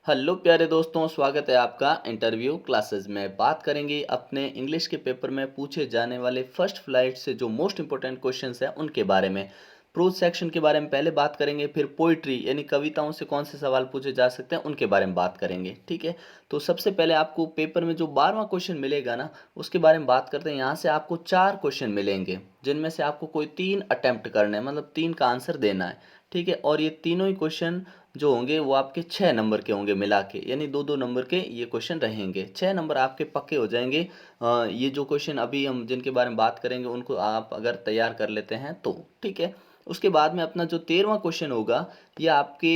Hello प्यारे दोस्तों, स्वागत है आपका इंटरव्यू क्लासेस में। बात करेंगे अपने इंग्लिश के पेपर में पूछे जाने वाले फर्स्ट फ्लाइट से जो मोस्ट इंपॉर्टेंट क्वेश्चंस हैं उनके बारे में। प्रोज सेक्शन के बारे में पहले बात करेंगे, फिर पोइट्री यानी कविताओं से कौन से सवाल पूछे जा सकते हैं उनके बारे में बात करेंगे। ठीक है, तो सबसे पहले आपको पेपर में जो 12वां क्वेश्चन मिलेगा ना, उसके बारे में बात करते हैं। यहाँ से आपको 4 क्वेश्चन मिलेंगे, जिनमें से आपको कोई 3 अटेम्प्ट करना है, मतलब 3 का आंसर देना है। ठीक है, और ये तीनों ही क्वेश्चन जो होंगे वो आपके 6 नंबर के होंगे मिला के, यानी 2-2 नंबर के ये क्वेश्चन रहेंगे। 6 नंबर आपके पक्के हो जाएंगे। ये जो क्वेश्चन अभी हम जिनके बारे में बात करेंगे उनको आप अगर तैयार कर लेते हैं तो। ठीक है, उसके बाद में अपना जो 13वां क्वेश्चन होगा, ये आपके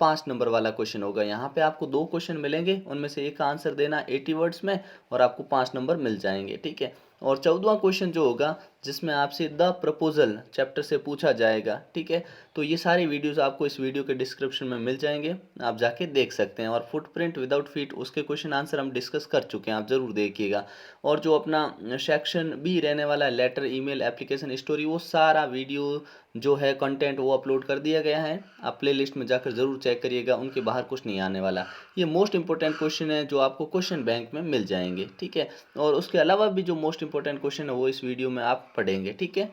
5 नंबर वाला क्वेश्चन होगा। यहाँ पे आपको 2 क्वेश्चन मिलेंगे, उनमें से एक का आंसर देना 80 वर्ड्स में और आपको 5 नंबर मिल जाएंगे। ठीक है, और 14वां क्वेश्चन जो होगा, जिसमें आपसे द प्रपोजल चैप्टर से पूछा जाएगा। ठीक है, तो ये सारी वीडियोस आपको इस वीडियो के डिस्क्रिप्शन में मिल जाएंगे, आप जाके देख सकते हैं। और फुटप्रिंट विदाउट फीट उसके क्वेश्चन आंसर हम डिस्कस कर चुके हैं, आप ज़रूर देखिएगा। और जो अपना सेक्शन बी रहने वाला है, लेटर, ईमेल, एप्लीकेशन, स्टोरी, वो सारा वीडियो जो है कंटेंट वो अपलोड कर दिया गया है। आप प्ले लिस्ट में जाकर ज़रूर चेक करिएगा, उनके बाहर कुछ नहीं आने वाला। ये मोस्ट इंपॉर्टेंट क्वेश्चन है जो आपको क्वेश्चन बैंक में मिल जाएंगे। ठीक है, और उसके अलावा भी जो मोस्ट इंपॉर्टेंट क्वेश्चन है वो इस वीडियो में आप पढ़ेंगे। ठीक है,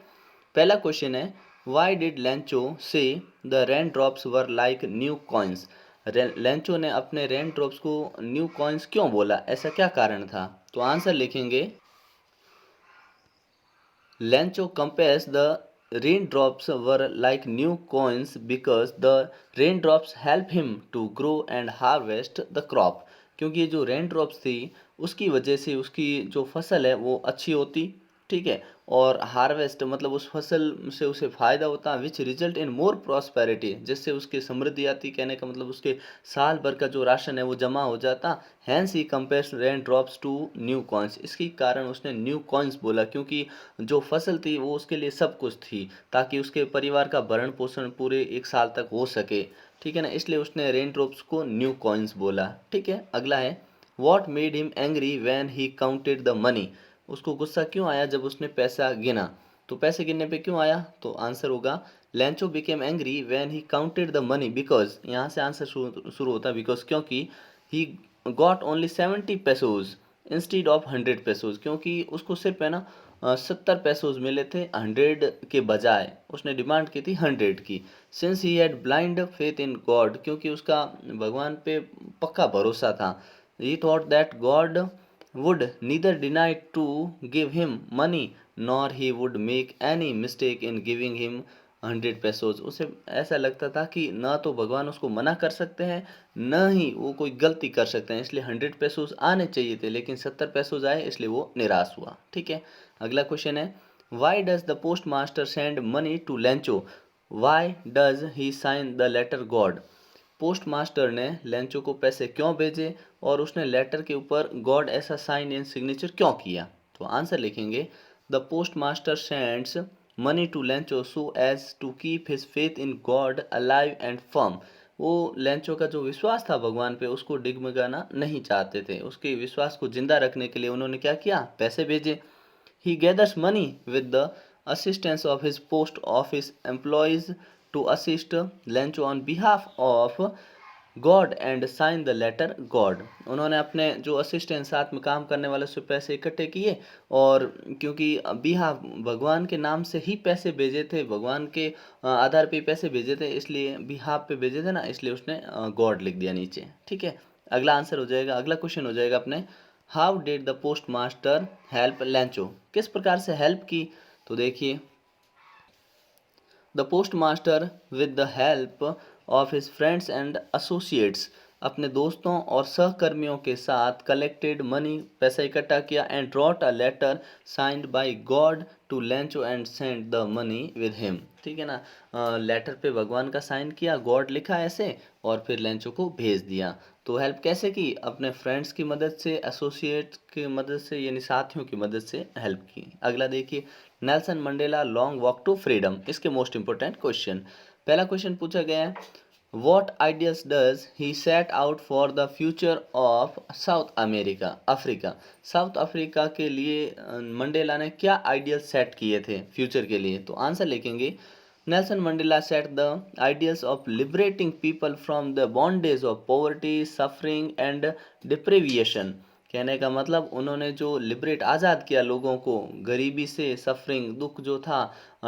पहला क्वेश्चन है, वाई डिड लेंचो से the rain drops were like new coins. Lencho ने अपने रेन ड्रॉप्स को न्यू कॉइन्स क्यों बोला, ऐसा क्या कारण था? तो आंसर लिखेंगे, Lencho compares the raindrops were like new coins because the raindrops help him to grow and harvest the crop। क्योंकि ये जो रेन ड्रॉप्स थी उसकी वजह से उसकी जो फसल है वो अच्छी होती। ठीक है, और हार्वेस्ट मतलब उस फसल से उसे फ़ायदा होता, which result in more prosperity, जिससे उसकी समृद्धि आती। कहने का मतलब उसके साल भर का जो राशन है वो जमा हो जाता। Hence he compares rain drops to new coins, इसके कारण उसने न्यू कॉइन्स बोला, क्योंकि जो फसल थी वो उसके लिए सब कुछ थी, ताकि उसके परिवार का भरण पोषण पूरे 1 साल तक हो सके। ठीक है ना, इसलिए उसने रेन ड्रॉप्स को न्यू कॉइन्स बोला। ठीक है, अगला है, what made him angry when he counted the money. उसको गुस्सा क्यों आया जब उसने पैसा गिना? तो पैसे गिनने पे क्यों आया? तो आंसर होगा, Lencho became angry when he counted the money because, यहाँ से आंसर शुरू होता है बिकॉज, क्योंकि he got only 70 pesos instead of 100 pesos, क्योंकि उसको सिर्फ है ना 70 पेसोज मिले थे 100 के बजाय, उसने डिमांड की थी 100 की। Since he had blind faith in God, क्योंकि उसका भगवान पे पक्का भरोसा था। ही thought that God would neither deny to give him money nor he would make any mistake in giving him 100 पेसोज। उसे ऐसा लगता था कि ना तो भगवान उसको मना कर सकते हैं, न ही वो कोई गलती कर सकते हैं, इसलिए 100 पेसोज आने चाहिए थे, लेकिन 70 पेसोज आए, इसलिए वो निराश हुआ। ठीक है, अगला क्वेश्चन है, why does the post master send money to Lencho, why does he sign the letter God. Post master ने लेंचो को पैसे क्यों भेजे और उसने लेटर के ऊपर गॉड ऐसा साइन इन सिग्नेचर क्यों किया? तो आंसर लिखेंगे, the post master sends money to Lencho so as to keep his faith in God alive and firm. वो लेंचो का जो विश्वास था भगवान पे उसको डिगमगाना नहीं चाहते थे, उसके विश्वास को जिंदा रखने के लिए उन्होंने क्या किया, पैसे भेजे। He gathers money with the assistance of his post office employees to assist Lencho on behalf of God and sign the letter God. उन्होंने अपने जो असिस्टेंट साथ में काम करने वाले से पैसे इकट्ठे किए, और क्योंकि बिहाफ भगवान के नाम से ही पैसे भेजे थे, भगवान के आधार पे पैसे भेजे थे, इसलिए बिहाफ पे भेजे थे ना, इसलिए उसने गॉड लिख दिया नीचे। ठीक है, अगला आंसर हो जाएगा, अगला क्वेश्चन हो जाएगा अपने, how did the post master help Lencho. किस प्रकार से हेल्प की? तो देखिए, the post master with the help of his friends and associates, अपने दोस्तों और सहकर्मियों के साथ कलेक्टेड मनी, पैसा इकट्ठा किया, and wrote a letter signed by God to Lencho and send the money with him. ठीक है ना, लेटर पे भगवान का साइन किया, गॉड लिखा ऐसे, और फिर लेंचो को भेज दिया। तो हेल्प कैसे की? अपने फ्रेंड्स की मदद से, एसोसिएट की मदद से, यानी साथियों की मदद से हेल्प की। अगला देखिए, Nelson Mandela long walk to freedom, इसके मोस्ट इंपोर्टेंट क्वेश्चन। पहला क्वेश्चन पूछा गया है, what ideals does he set out for the future of South America, Africa. South Africa के लिए मंडेला ने क्या आइडियल सेट किए थे फ्यूचर के लिए? तो आंसर लिखेंगे, Nelson Mandela set the ideals of liberating people from the bondage of poverty, suffering and deprivation. कहने का मतलब उन्होंने जो लिबरेट आज़ाद किया लोगों को गरीबी से, सफरिंग दुख जो था,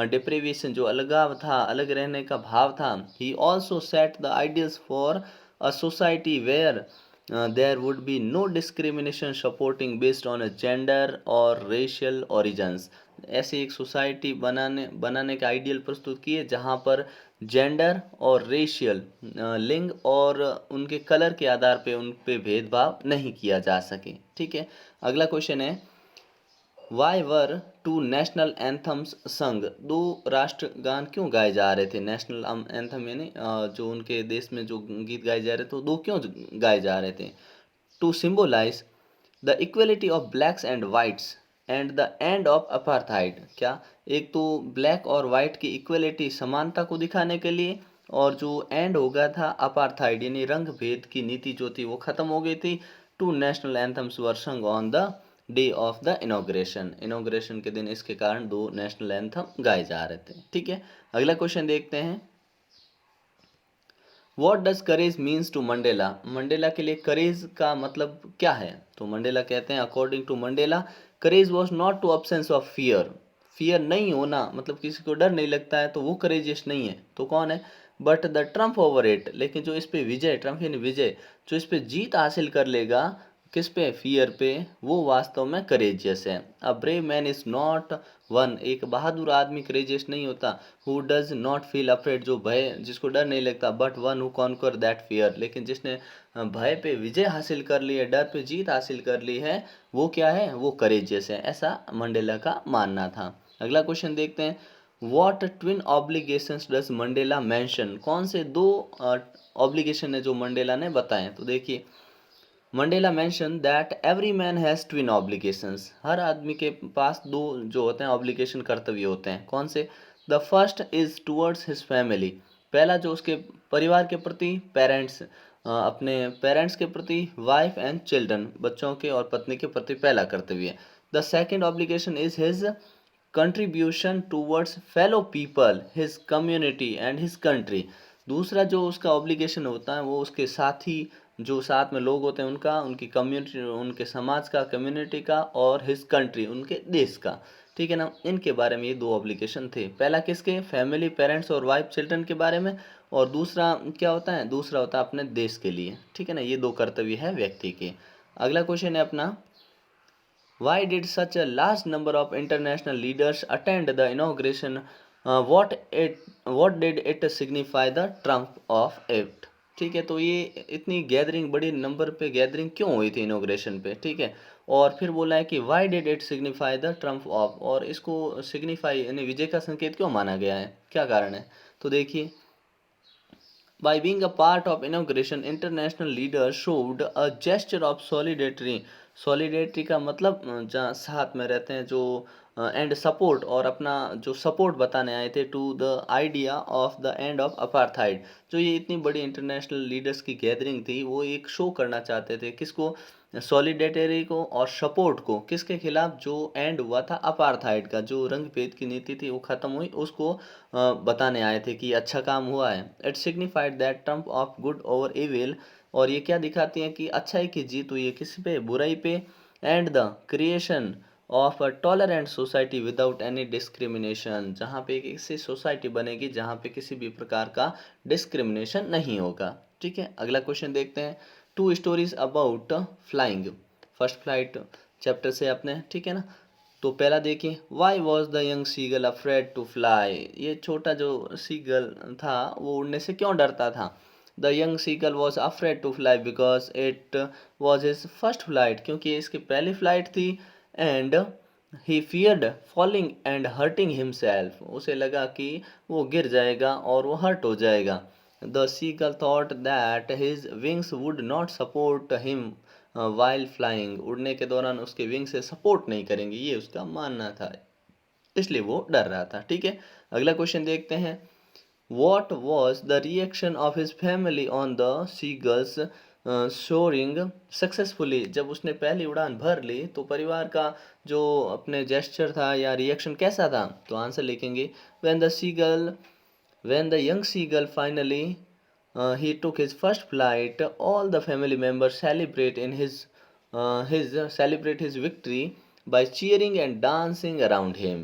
डिप्रिवेशन जो अलगाव था, अलग रहने का भाव था. He also set the ideals for a society where there would be no discrimination supporting based on a gender or racial origins. ऐसी एक सोसाइटी बनाने बनाने का आइडियल प्रस्तुत किए जहाँ पर जेंडर और रेशियल लिंग और उनके कलर के आधार पे उन पे भेदभाव नहीं किया जा सके. ठीक है, अगला क्वेश्चन है why were two national anthems sung. दो राष्ट्रगान क्यों गाए जा रहे थे. नेशनल एंथम यानी जो उनके देश में जो गीत गाए जा रहे थे, तो दो क्यों गाए जा रहे थे. To symbolize the equality of blacks and whites and the end of apartheid. क्या, एक तो ब्लैक और वाइट की इक्वलिटी समानता को दिखाने के लिए, और जो एंड हो गया था अपार्थाइड यानी रंग भेद की नीति जो थी वो खत्म हो गई थी. टू नेशनल एंथम्स वर संग on the day of the inauguration के दिन इसके कारण दो नेशनल एंथम गाए जा रहे थे. ठीक है, अगला क्वेश्चन देखते हैं. What does courage means to Mandela. Mandela के लिए करेज का मतलब क्या है. तो मंडेला कहते हैं according to Mandela courage was not to absence of fear. Fear नहीं होना मतलब किसी को डर नहीं लगता है तो वो करेजियस नहीं है. तो कौन है, but the Trump over it. लेकिन जो इस पे विजय, ट्रम्प यानी विजय, जो इस पे जीत हासिल कर लेगा किस पे, फियर पे, वो वास्तव में करेजियस है. A brave man is not one. एक बहादुर आदमी करेजियस नहीं होता. Who does not feel afraid. जो भय, जिसको डर नहीं लगता. But one who conquer that fear. लेकिन जिसने भय पे विजय हासिल कर ली है, डर पे जीत हासिल कर ली है, वो क्या है, वो करेजियस है. ऐसा मंडेला का मानना था. अगला क्वेश्चन देखते हैं. What twin obligations does Mandela mention. कौन से दो ऑब्लिगेशन है जो मंडेला ने बताए. तो देखिए, Mandela mention that every man has twin obligations. हर आदमी के पास दो जो होते हैं ऑब्लिगेशन, कर्तव्य होते हैं. कौन से. The first is towards his family. पहला जो उसके परिवार के प्रति, पेरेंट्स, अपने पेरेंट्स के प्रति, वाइफ एंड चिल्ड्रन, बच्चों के और पत्नी के प्रति पहला कर्तव्य है. The second obligation is his contribution towards fellow people, his community and his country. दूसरा जो उसका ऑब्लिगेशन होता है वो उसके साथी, जो साथ में लोग होते हैं उनका, उनकी कम्युनिटी, उनके समाज का, कम्युनिटी का, और हिज कंट्री, उनके देश का. ठीक है ना, इनके बारे में ये दो ऑब्लिगेशन थे. पहला किसके, फैमिली, पेरेंट्स और वाइफ चिल्ड्रन के बारे में, और दूसरा क्या होता है, दूसरा होता है अपने देश के लिए. ठीक है ना, ये दो कर्तव्य है व्यक्ति के. अगला क्वेश्चन है अपना, why did such a large number of international leaders attend the inauguration? What did it signify the trump of it? ठीक है, तो ये इतनी गैदरिंग, बड़ी नंबर पे गैदरिंग क्यों हुई थी इनोग्रेशन पे. ठीक है, और फिर बोला है कि why did it signify the Trump of, और इसको सिग्निफाई यानी विजय का संकेत क्यों माना गया है, क्या कारण है. तो देखिए, by being a part of inauguration, international leaders showed a gesture of solidarity. solidarity का मतलब जहाँ साथ में रहते हैं जो, एंड सपोर्ट, और अपना जो सपोर्ट बताने आए थे to the idea of the end of apartheid. जो ये इतनी बड़ी इंटरनेशनल लीडर्स की गैदरिंग थी, वो एक शो करना चाहते थे. किसको, सॉलिडेटरी को और सपोर्ट को. किसके खिलाफ, जो एंड हुआ था अपार्थाइड का, जो रंग भेद की नीति थी वो खत्म हुई, उसको बताने आए थे कि अच्छा काम हुआ है. It signified that triumph of good over evil. और ये क्या दिखाती है कि अच्छाई की जीत हुई है किस पे, बुराई पे. And the creation of a tolerant society without any discrimination. जहाँ पे एक ऐसी सोसाइटी बनेगी जहाँ पे किसी भी प्रकार का डिस्क्रिमिनेशन नहीं होगा. ठीक है, अगला क्वेश्चन देखते हैं. Two stories about flying. First flight chapter से आपने, ठीक है ना. तो पहला देखिए, why was the young seagull afraid to fly. ये छोटा जो सीगल था वो उड़ने से क्यों डरता था. The young seagull was afraid to fly because it was his first flight. क्योंकि ये इसकी पहली फ्लाइट थी. And he feared falling and hurting himself. उसे लगा कि वो गिर जाएगा और वो हर्ट हो जाएगा. The seagull thought that his wings would not support him while flying. उड़ने के दौरान उसके विंग से सपोर्ट नहीं करेंगे, ये उसका मानना था, इसलिए वो डर रहा था. ठीक है, अगला क्वेश्चन देखते हैं. What was the reaction of his family on the seagulls soaring successfully. जब उसने पहली उड़ान भर ली तो परिवार का जो अपने जेस्चर था या रिएक्शन कैसा था. तो आंसर लिखेंगे, when the seagull When the young seagull finally he took his first flight, all the family members celebrate his victory by cheering and dancing around him.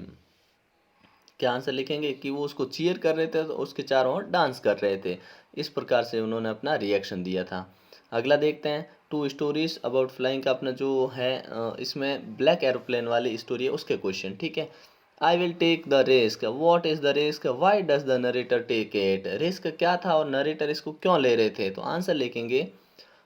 क्या आंसर लिखेंगे कि वो उसको चीयर कर रहे थे तो उसके चारों ओर डांस कर रहे थे। इस प्रकार से उन्होंने अपना रिएक्शन दिया था। अगला देखते हैं, टू स्टोरीज अबाउट फ्लाइंग का अपना जो है इसमें ब्लैक एरोप्लेन वाली स्टोरी है उसके क्वेश्चन। ठीक है, I will take the risk, what is the risk, why does the narrator take it. Risk क्या था और नरेटर इसको क्यों ले रहे थे, तो आंसर लिखेंगे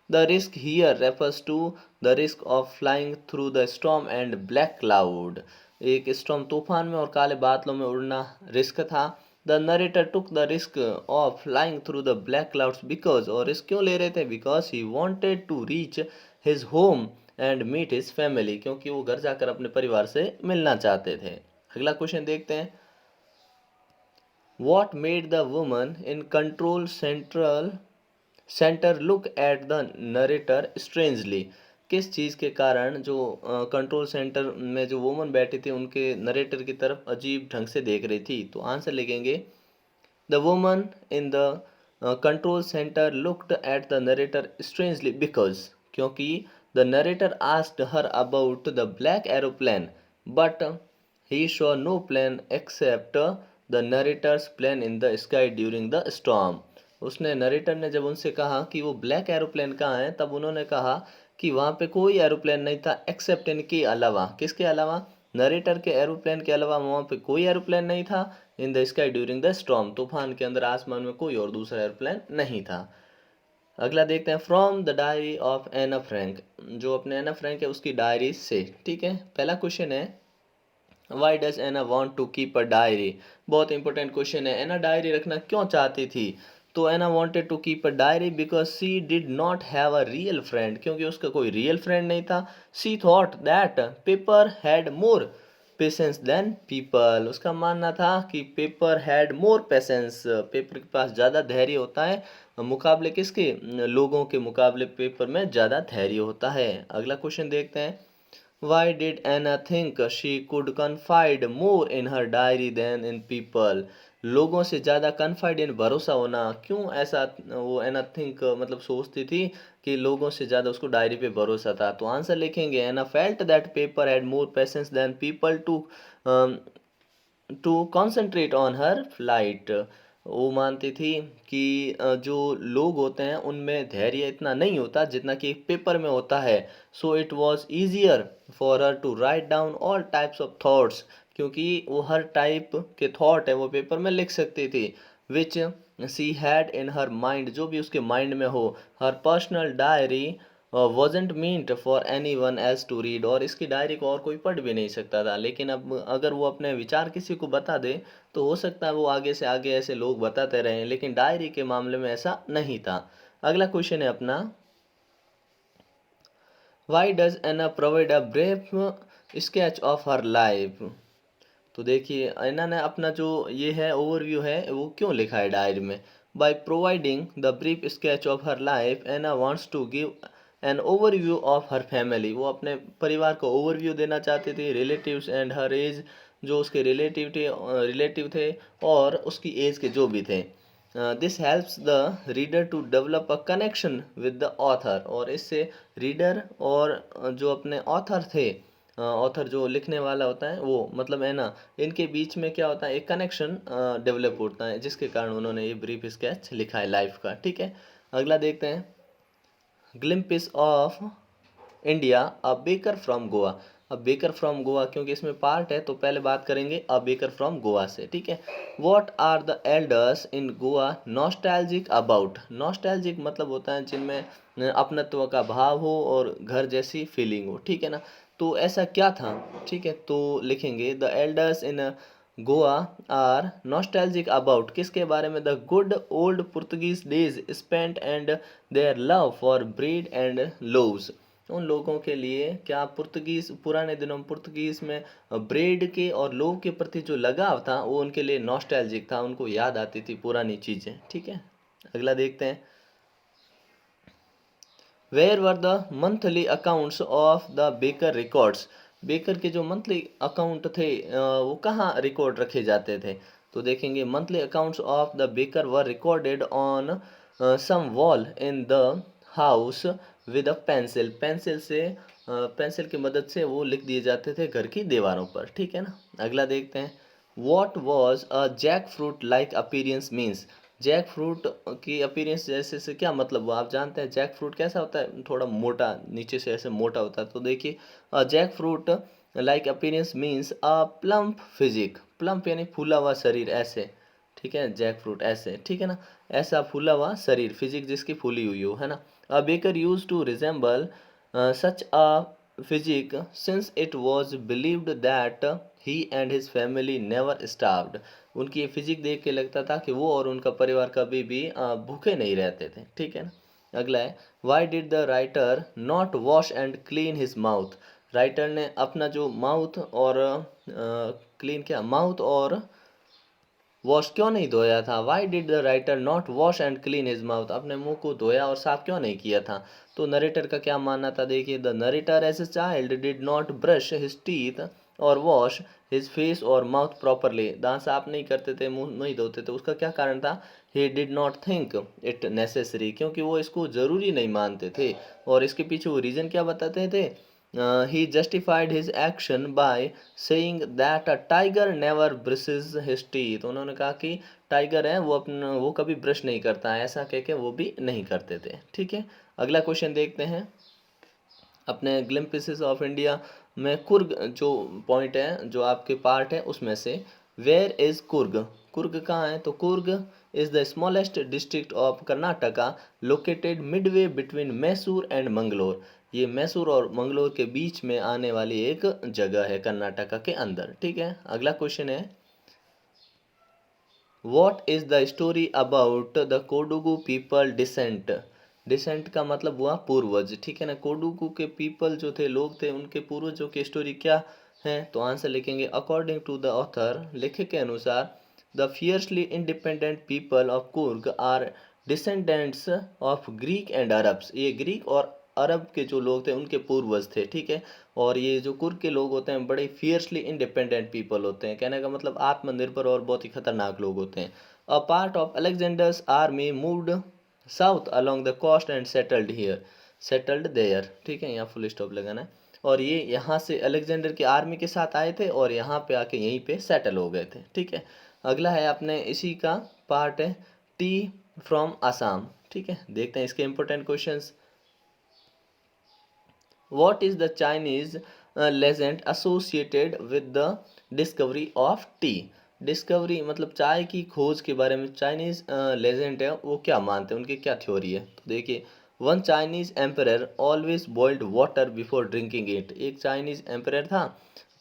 the risk here refers to the risk of flying through the storm and black cloud. एक स्टॉर्म तूफान में और काले बादलों में उड़ना रिस्क था। The narrator took the risk of flying through the black clouds because, और रिस्क क्यों ले रहे थे, because he wanted to reach his home and meet his family, क्योंकि वो घर जाकर अपने परिवार से मिलना चाहते थे। अगला क्वेश्चन देखते हैं, what made the woman in control centre look at the narrator strangely. किस चीज़ के कारण जो कंट्रोल सेंटर में जो वुमन बैठी थी उनके नरेटर की तरफ अजीब ढंग से देख रही थी, तो आंसर लिखेंगे the woman in the control centre looked at the narrator strangely because, क्योंकि the narrator asked her about the black aeroplane but he saw no plane except the narrator's plane in the sky during the storm. उसने narrator ने जब उनसे कहा कि वो black aeroplane कहाँ है, तब उन्होंने कहा कि वहाँ पे कोई एरोप्लेन नहीं था एक्सेप्ट इनके अलावा, किसके अलावा, नरेटर के एरोप्लेन के अलावा वहाँ पे कोई एरोप्लेन नहीं था। इन the sky during the storm, तूफान के अंदर आसमान में कोई और दूसरा एरोप्लेन नहीं था। अगला देखते हैं, from the diary of Anne Frank, जो अपने एना फ्रैंक है उसकी डायरी से। ठीक है, पहला क्वेश्चन है, why does Anna want to keep a diary. बहुत इंपॉर्टेंट क्वेश्चन है, एना डायरी रखना क्यों चाहती थी, तो Anna wanted to keep a diary because she did not have a real friend, क्योंकि उसका कोई रियल फ्रेंड नहीं था। She thought that paper had more patience than people, उसका मानना था कि paper had more patience, paper के पास ज़्यादा धैर्य होता है मुकाबले किसके, लोगों के मुकाबले पेपर में ज़्यादा धैर्य होता है। अगला क्वेश्चन देखते हैं, why did Anna think she could confide more in her diary than in people? लोगों से ज़्यादा confide in भरोसा होना, क्यों ऐसा वो एना थिंक मतलब सोचती थी कि लोगों से ज़्यादा उसको डायरी पे भरोसा था, तो आंसर लिखेंगे Anna felt that paper had more patience than people to concentrate on her flight. वो मानती थी कि जो लोग होते हैं उनमें धैर्य इतना नहीं होता जितना कि पेपर में होता है। So it was easier for her to write down all types of thoughts, क्योंकि वो हर टाइप के थॉट है वो पेपर में लिख सकती थी, विच she had in her mind, जो भी उसके माइंड में हो। Her personal diary wasn't meant for anyone else to read, और इसकी डायरी को और कोई पढ़ भी नहीं सकता था। लेकिन अब अगर वो अपने विचार किसी को बता दे तो हो सकता है वो आगे से आगे ऐसे लोग बताते रहें, लेकिन डायरी के मामले में ऐसा नहीं था। अगला क्वेश्चन है अपना, why does Anne provide a brief sketch of her life. तो देखिए एना ने अपना जो ये है ओवरव्यू है वो क्यों लिखा है डायरी में, by providing the brief sketch of her life Anne wants to give an overview of her family. वो अपने परिवार को ओवरव्यू देना चाहती थी, रिलेटिव्स एंड हर एज, जो उसके रिलेटिव थे और उसकी एज के जो भी थे। This helps the reader to develop a connection with the author, और इससे रीडर और जो अपने ऑथर थे, ऑथर जो लिखने वाला होता है वो मतलब है ना, इनके बीच में क्या होता है, एक कनेक्शन डेवलप होता है, जिसके कारण उन्होंने ये ब्रीफ स्केच लिखा है लाइफ का। ठीक है, अगला देखते हैं, glimpses of India a baker from Goa. अब बेकर फ्रॉम गोवा क्योंकि इसमें पार्ट है तो पहले बात करेंगे अ बेकर फ्रॉम गोवा से। ठीक है, what are the elders in Goa nostalgic about. Nostalgic मतलब होता है जिनमें अपनत्व का भाव हो और घर जैसी फीलिंग हो। ठीक है ना, तो ऐसा क्या था। ठीक है, तो लिखेंगे the elders in Goa are nostalgic about, किसके बारे में, the good old Portuguese days spent and their love for bread and loaves. उन लोगों के लिए क्या पुर्तगीज पुराने दिनों में पुर्तगीज में ब्रेड के और लोव के प्रति जो लगाव था वो उनके लिए नॉस्टैल्जिक था, उनको याद आती थी पुरानी चीज़ें। ठीक है, अगला देखते हैं, where were the monthly accounts of the baker records. बेकर के जो मंथली अकाउंट थे वो कहाँ रिकॉर्ड रखे जाते थे, तो देखेंगे monthly accounts of the baker were recorded on some wall in the house with a pencil. Pencil से पेंसिल की मदद से वो लिख दिए जाते थे घर की दीवारों पर, ठीक है ना। अगला देखते हैं, what was a jackfruit like appearance means. Jackfruit की अपीयरेंस जैसे से क्या मतलब हुआ, आप जानते हैं जैक फ्रूट कैसा होता है, थोड़ा मोटा, नीचे से ऐसे मोटा होता है। तो देखिए jackfruit like appearance means a plump physique. Plump यानी फूला हुआ शरीर, ऐसे, ठीक है, जैक फ्रूट ऐसे, ठीक है ना, ऐसा फूला हुआ शरीर, फिजिक जिसकी फूली हुई हो, है ना। A baker use to resemble such a physique since it was believed that he and his family never starved. उनकी ये फिजिक देख के लगता था कि वो और उनका परिवार कभी भी भूखे नहीं रहते थे, ठीक है ना। अगला है, why did the writer not wash and clean his mouth. Writer ने अपना जो माउथ और क्लीन क्या, माउथ और वॉश क्यों नहीं धोया था। Why did the writer not wash and clean his mouth, अपने मुंह को धोया और साफ क्यों नहीं किया था। तो नरेटर का क्या मानना था, देखिए, the narrator as a child did not brush his teeth और वॉश हिज फेस और माउथ प्रॉपरली। दांत साफ नहीं करते थे, मुंह नहीं धोते थे, उसका क्या कारण था, he did not think it necessary, क्योंकि वो इसको ज़रूरी नहीं मानते थे। और इसके पीछे वो रीज़न क्या बताते थे, he justified his action by saying that a tiger never brushes his teeth। उन्होंने कहा कि टाइगर है वो अपना वो कभी ब्रश नहीं करता है, ऐसा कह के वो भी नहीं करते थे, ठीक है। अगला क्वेश्चन देखते हैं, अपने ग्लिम्पिसेस ऑफ इंडिया में कुर्ग जो पॉइंट है, जो आपके पार्ट है उसमें से, वेयर इज कुर्ग। कुर्ग कहाँ है, तो Coorg is the smallest district of Karnataka located Midway between Mysore and Mangalore. ये मैसूर और मंगलोर के बीच में आने वाली एक जगह है कर्नाटका के अंदर, ठीक है। अगला क्वेश्चन है, what is the story about the Kodagu people descent. Descent का मतलब हुआ पूर्वज, ठीक है ना। कोडुगु के पीपल जो थे, लोग थे, उनके पूर्वजों की स्टोरी क्या है, तो आंसर लिखेंगे, अकॉर्डिंग टू द ऑथर, लेखक के अनुसार, the fiercely independent people of Coorg are descendants of Greek and Arabs. ये ग्रीक और अरब के जो लोग थे उनके पूर्वज थे, ठीक है। और ये जो कुर्ग के लोग होते हैं बड़े फियर्सली इंडिपेंडेंट पीपल होते हैं, कहने का मतलब आत्मनिर्भर और बहुत ही खतरनाक लोग होते हैं। A part of Alexander's army moved south along the coast and settled here, settled there, ठीक है, यहाँ फुल स्टॉप लगाना है। और ये यहाँ से अलेक्जेंडर की आर्मी के साथ आए थे और यहाँ पे आके यहीं पे सेटल हो गए थे, ठीक है। अगला है अपने इसी का पार्ट है, टी फ्रॉम आसाम, ठीक है। देखते हैं इसके important questions. What is the Chinese legend associated with the discovery of tea? Discovery मतलब चाय की खोज के बारे में चाइनीज लेजेंड है वो क्या मानते हैं, उनकी क्या थ्योरी है। तो देखिए, one Chinese emperor always boiled water before drinking it. एक चाइनीज एम्परर था,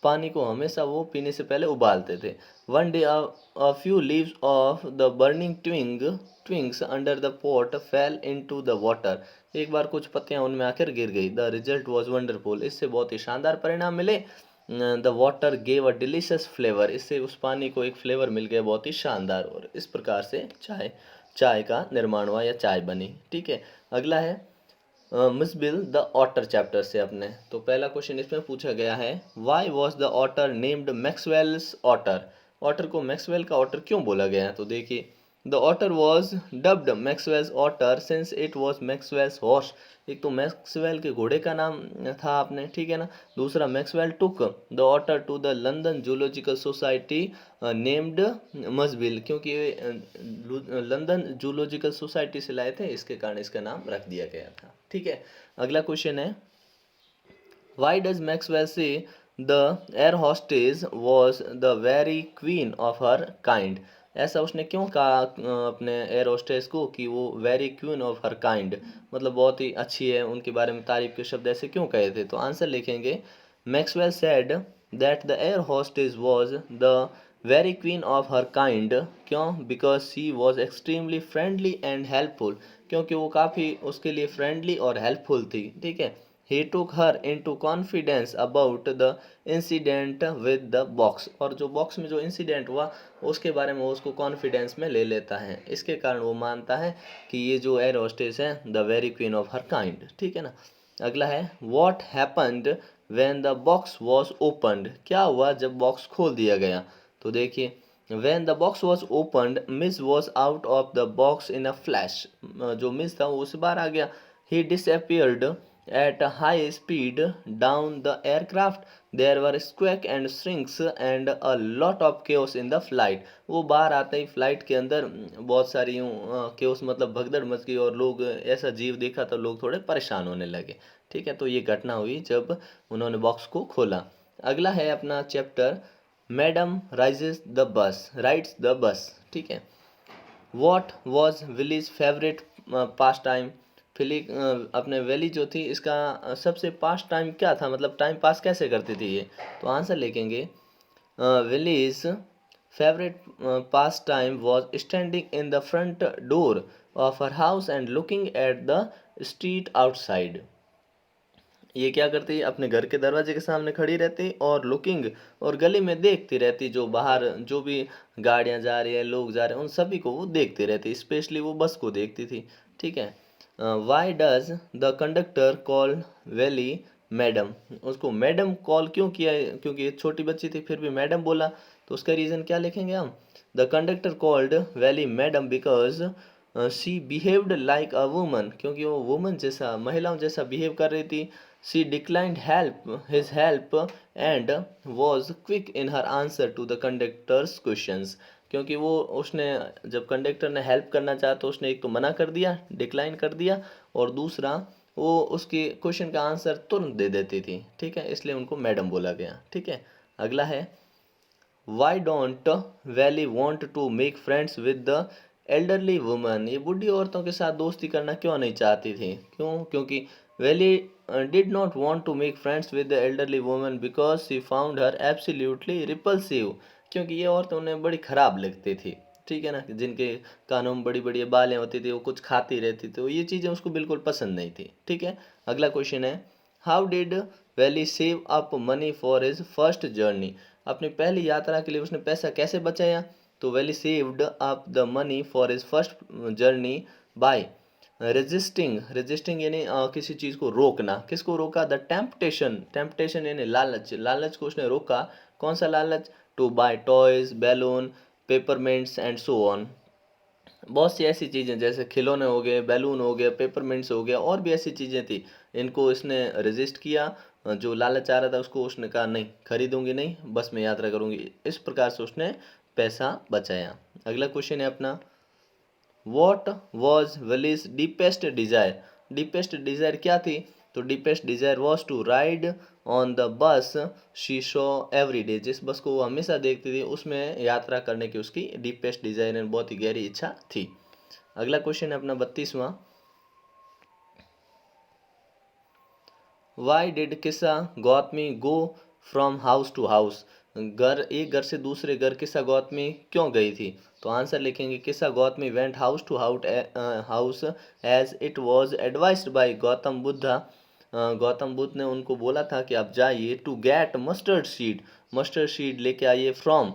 पानी को हमेशा वो पीने से पहले उबालते थे। One day a few leaves of the burning twigs under the pot fell into the water. एक बार कुछ पत्तियां उनमें आकर गिर गई। द रिजल्ट वॉज वंडरफुल, इससे बहुत ही शानदार परिणाम मिले। The water gave a delicious flavour, इससे उस पानी को एक फ्लेवर मिल गया बहुत ही शानदार, और इस प्रकार से चाय चाय का निर्माण हुआ या चाय बनी, ठीक है। अगला है मिसबिल द ऑटर चैप्टर से अपने। तो पहला क्वेश्चन इसमें पूछा गया है, why was the otter named Maxwell's otter. Otter को मैक्सवेल का ऑटर क्यों बोला गया है, तो देखिए, the otter was dubbed Maxwell's otter since it was Maxwell's horse. एक तो मैक्सवेल के घोड़े का नाम था आपने, ठीक है ना। दूसरा, Maxwell took the otter to the London zoological society named Mijbil, क्योंकि लंदन जूलॉजिकल सोसाइटी से लाए थे, इसके कारण इसका नाम रख दिया गया था, ठीक है। अगला क्वेश्चन है, वाई डज मैक्सवेल से the air hostess was the very queen of her kind. ऐसा उसने क्यों कहा अपने एयर होस्टेस को कि वो very queen of her kind, मतलब बहुत ही अच्छी है, उनके बारे में तारीफ के शब्द ऐसे क्यों कहे थे। तो आंसर लिखेंगे, Maxwell said that the air hostess was the very queen of her kind. क्यों, because she was extremely friendly and helpful, क्योंकि वो काफ़ी उसके लिए फ्रेंडली और हेल्पफुल थी, ठीक है। He took her into confidence about the incident with the box, और जो बॉक्स में जो इंसिडेंट हुआ उसके बारे में वो उसको कॉन्फिडेंस में ले लेता है, इसके कारण वो मानता है कि ये जो एयर होस्टेस है the very queen of her kind, ठीक है ना। अगला है, what happened when the box was opened. क्या हुआ जब बॉक्स खोल दिया गया। तो देखिए, When the box was opened, Miss was out of the box in a flash. जो मिस था वो उस बार आ गया. He disappeared at a high speed down the aircraft. There were squeak and shrinks and a lot of chaos in the flight. वो बाहर आते ही flight के अंदर बहुत सारी chaos मतलब भगदड़ मच गई और लोग ऐसा जीव देखा तो लोग थोड़े परेशान होने लगे. ठीक है, तो ये घटना हुई जब उन्होंने बॉक्स को खोला. अगला है अपना chapter madam rides the bus. ठीक है. What was Valli's favourite pastime. फिली अपने वेली जो थी इसका सबसे पास टाइम क्या था, मतलब टाइम पास कैसे करती थी ये. तो आंसर लिखेंगे Valli's favourite pastime was standing in the front door of her house and looking at the street outside. ये क्या करती, अपने घर के दरवाजे के सामने खड़ी रहती और लुकिंग और गली में देखती रहती, जो बाहर जो भी गाड़ियां जा रही है लोग जा रहे हैं उन सभी को वो देखती रहती, स्पेशली वो बस को देखती थी. ठीक है. Why does the conductor call valley madam. उसको मैडम कॉल क्यों किया है? क्योंकि ये छोटी बच्ची थी फिर भी मैडम बोला, तो उसका रीज़न क्या लिखेंगे हम. The conductor called valley madam because she behaved like a woman. क्योंकि वो वुमन जैसा महिलाओं जैसा बिहेव कर रही थी. She declined his help and was quick in her answer to the conductor's questions. क्योंकि वो उसने जब कंडक्टर ने हेल्प करना चाहा तो उसने एक तो मना कर दिया, डिक्लाइन कर दिया, और दूसरा वो उसके क्वेश्चन का आंसर तुरंत दे देती थी. ठीक है, इसलिए उनको मैडम बोला गया. ठीक है. अगला है why don't Valli want to make friends with the elderly woman. ये बुढ़ी औरतों के साथ दोस्ती करना क्यों नहीं चाहती थी. क्योंकि valley did not want to make friends with the elderly woman because she found her absolutely repulsive. क्योंकि ये औरतें उन्हें बड़ी खराब लगती थी. ठीक है ना, जिनके कानों में बड़ी बड़ी बालें होती थी, वो कुछ खाती रहती थी, तो ये चीज़ें उसको बिल्कुल पसंद नहीं थी. ठीक है. अगला क्वेश्चन है how did valley save up money for his first journey. अपनी पहली यात्रा के लिए उसने पैसा कैसे बचाया. तो Valli saved up the money for his first journey by resisting यानी किसी चीज़ को रोकना. किसको रोका. द टेम्पटेशन यानी लालच को उसने रोका. कौन सा लालच. To buy toys balloon peppermints and so on. बहुत सी ऐसी चीज़ें जैसे खिलौने हो गए, बैलून हो गया, पेपरमेंट्स हो गया, और भी ऐसी चीज़ें थी, इनको इसने रेजिस्ट किया. जो लालच आ रहा था उसको उसने कहा नहीं खरीदूंगी नहीं, बस मैं यात्रा करूंगी. इस प्रकार से उसने पैसा बचाया. अगला क्वेश्चन है अपना what was Valli's deepest desire. Deepest desire क्या थी. तो deepest desire was to ride on the bus she saw every day. जिस बस को वो हमेशा देखती थी उसमें यात्रा करने की उसकी डीपेस्ट डिज़ायर है, बहुत ही गहरी इच्छा थी. अगला क्वेश्चन है अपना 32वां why did Kisa Gotami go from house to house. एक घर से दूसरे घर किस्सा गौतमी क्यों गई थी. तो आंसर लिखेंगे Kisa Gotami went house to house as it was advised by Gautam Buddha. Gautam Buddha ने उनको बोला था कि आप जाइए टू गेट मस्टर्ड सीड लेके आइए फ्रॉम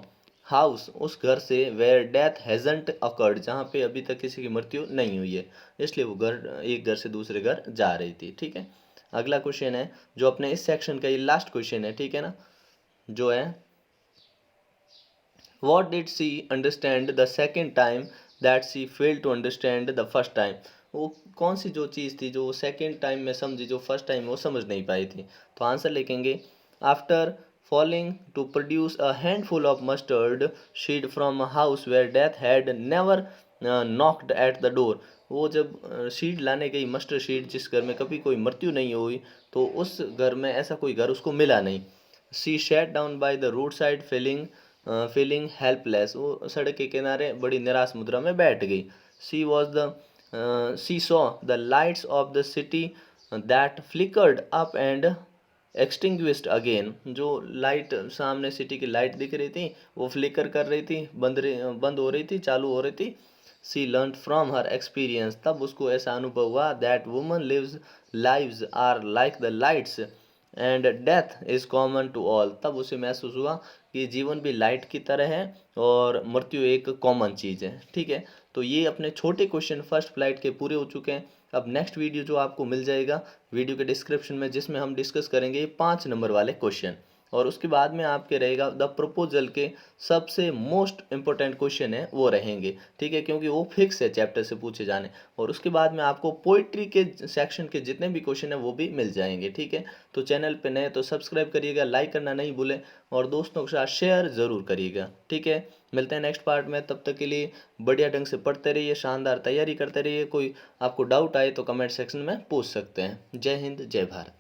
हाउस उस घर से वेयर डेथ हैजंट अकर्ड जहाँ पे अभी तक किसी की मृत्यु नहीं हुई है, इसलिए वो एक घर से दूसरे घर जा रही थी. ठीक है. अगला क्वेश्चन है जो अपने इस सेक्शन का ये लास्ट क्वेश्चन है. ठीक है ना, जो है what did she understand the second time that she fail to understand the first time. वो कौन सी जो चीज़ थी जो सेकेंड टाइम में समझी, जो फर्स्ट टाइम में वो समझ नहीं पाई थी. तो आंसर लिखेंगे after failing to produce a handful of mustard seed from a house where death had never knocked at the door. वो जब शीड लाने गई, मस्टर्ड शीड, जिस घर में कभी कोई मृत्यु नहीं हुई, तो उस घर में ऐसा कोई घर उसको मिला नहीं. She sat down by the road side feeling helpless. वो सड़क के किनारे बड़ी निराश मुद्रा में बैठ गई. She saw the lights off the city that flickered up and extinguished again. जो लाइट सामने सिटी की लाइट दिख रही थी वो फ्लिकर कर रही थी, बंद हो रही थी, चालू हो रही थी. She learn from her experience. तब उसको ऐसा अनुभव हुआ that woman lives are like the lights and death is common to all. तब उसे महसूस हुआ कि जीवन भी लाइट की तरह है और मृत्यु एक कॉमन चीज़ है. ठीक है. तो ये अपने छोटे क्वेश्चन फर्स्ट फ्लाइट के पूरे हो चुके हैं. अब नेक्स्ट वीडियो जो आपको मिल जाएगा वीडियो के डिस्क्रिप्शन में, जिसमें हम डिस्कस करेंगे 5 नंबर वाले क्वेश्चन. और उसके बाद में आपके रहेगा द प्रपोजल के सबसे मोस्ट इंपॉर्टेंट क्वेश्चन है वो रहेंगे, ठीक है, क्योंकि वो फिक्स है चैप्टर से पूछे जाने। और उसके बाद में आपको पोइट्री के सेक्शन के जितने भी क्वेश्चन है वो भी मिल जाएंगे, ठीक है। तो चैनल पे नए तो सब्सक्राइब करिएगा, लाइक करना नहीं भूलें और दोस्तों के साथ शेयर ज़रूर करिएगा, ठीक है। मिलते हैं नेक्स्ट पार्ट में, तब तक के लिए बढ़िया ढंग से पढ़ते रहिए, शानदार तैयारी करते रहिए। कोई आपको डाउट आए तो कमेंट सेक्शन में पूछ सकते हैं। जय हिंद, जय भारत।